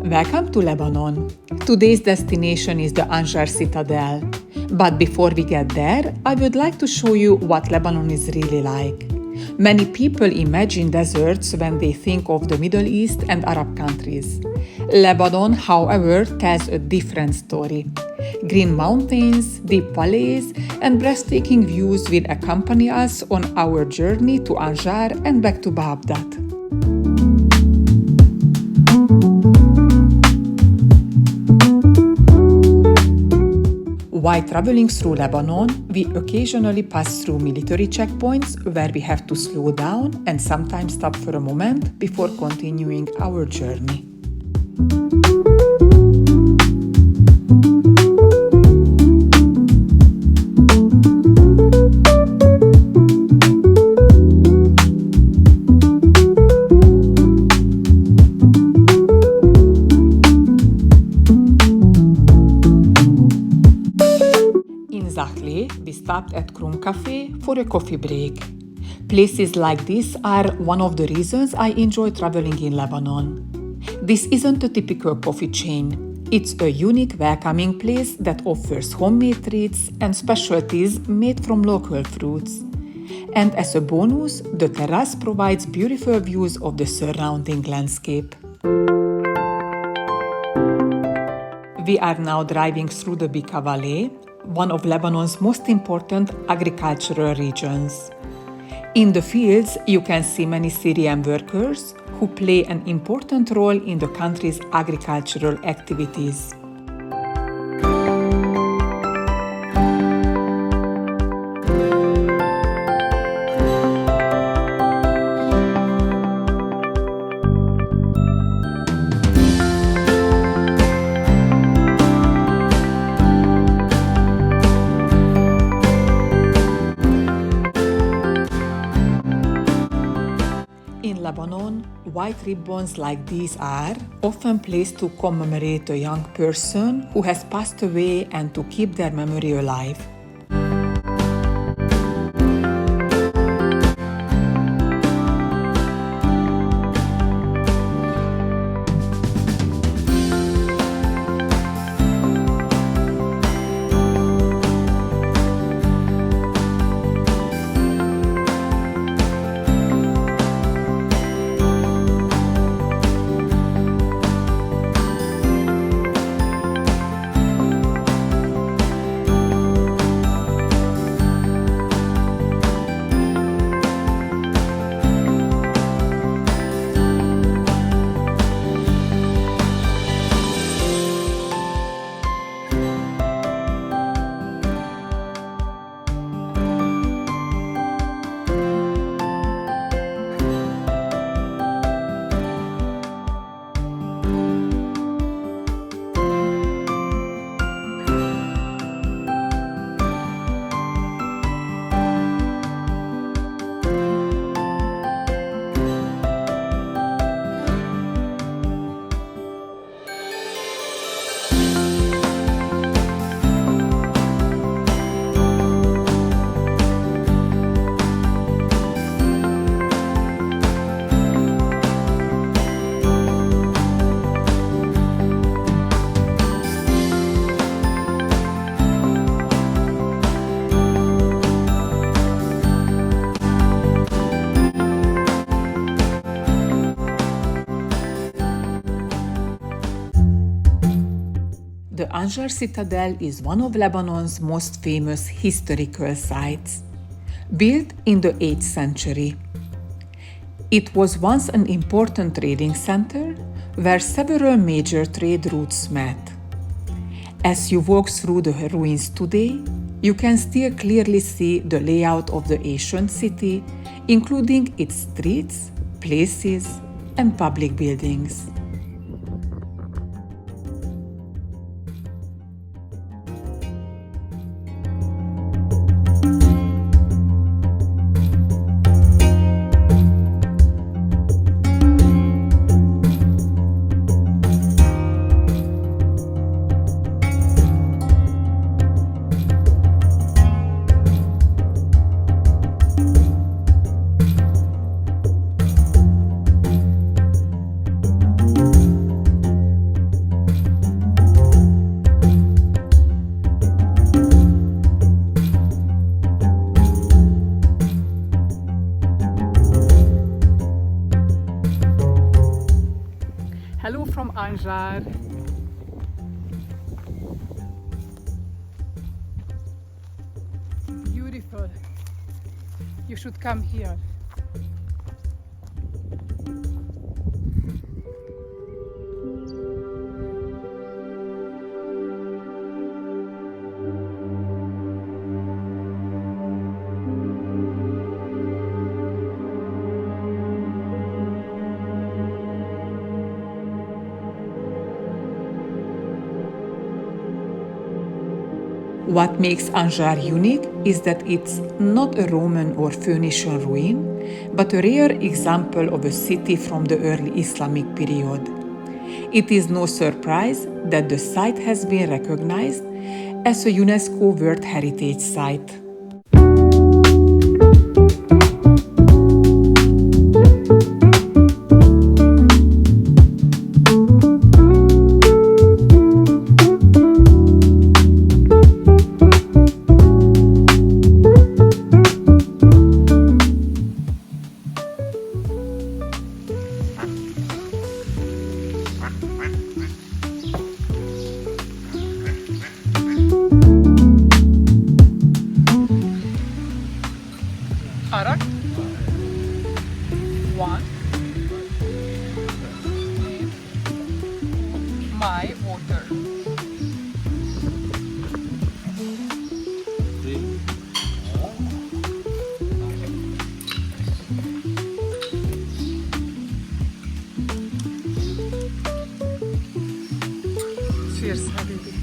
Welcome to Lebanon. Today's destination is the Anjar Citadel. But before we get there, I would like to show you what Lebanon is really like. Many people imagine deserts when they think of the Middle East and Arab countries. Lebanon, however, tells a different story. Green mountains, deep valleys, and breathtaking views will accompany us on our journey to Anjar and back to Baghdad. While traveling through Lebanon, we occasionally pass through military checkpoints where we have to slow down and sometimes stop for a moment before continuing our journey. Zahle, we stopped at Krum Cafe for a coffee break. Places like this are one of the reasons I enjoy traveling in Lebanon. This isn't a typical coffee chain. It's a unique, welcoming place that offers homemade treats and specialties made from local fruits. And as a bonus, the terrace provides beautiful views of the surrounding landscape. We are now driving through the Bekaa Valley, one of Lebanon's most important agricultural regions. In the fields, you can see many Syrian workers who play an important role in the country's agricultural activities. In Lebanon, white ribbons like these are often placed to commemorate a young person who has passed away and to keep their memory alive. The Anjar Citadel is one of Lebanon's most famous historical sites. Built in the 8th century, it was once an important trading center where several major trade routes met. As you walk through the ruins today, you can still clearly see the layout of the ancient city, including its streets, places, and public buildings. Hello from Anjar. Beautiful. You should come here. What makes Anjar unique is that it's not a Roman or Phoenician ruin, but a rare example of a city from the early Islamic period. It is no surprise that the site has been recognized as a UNESCO World Heritage Site. Arak. One. My water. Cheers, Habibi.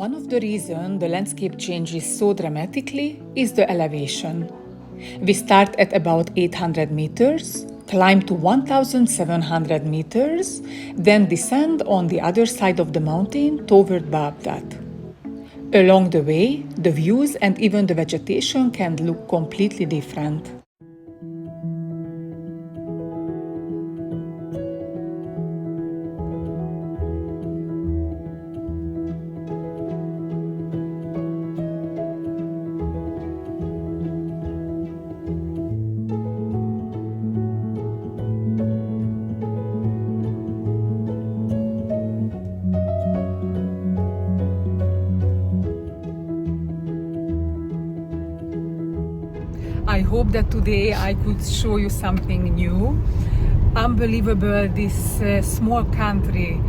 One of the reasons the landscape changes so dramatically is the elevation. We start at about 800 meters, climb to 1,700 meters, then descend on the other side of the mountain toward Baghdad. Along the way, the views and even the vegetation can look completely different. I hope that today I could show you something new. unbelievable, this small country,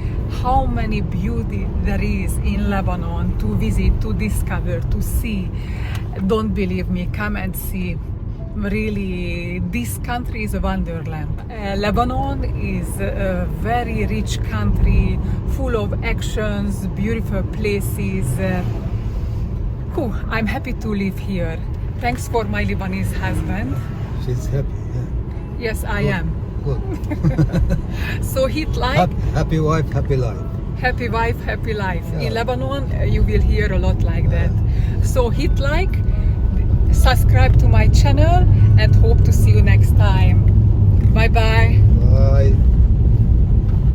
how many beauty there is in Lebanon to visit, to discover, to see. Don't believe me, come and see. Really, this country is a wonderland. Lebanon is a very rich country, full of actions, beautiful places. I'm happy to live here. Thanks for my Lebanese husband. She's happy. Yeah. Yes, I am. Good. So hit like. Happy wife, happy life. Happy wife, happy life. Yeah. In Lebanon, you will hear a lot like that. So hit like, subscribe to my channel, and hope to see you next time. Bye bye. Bye.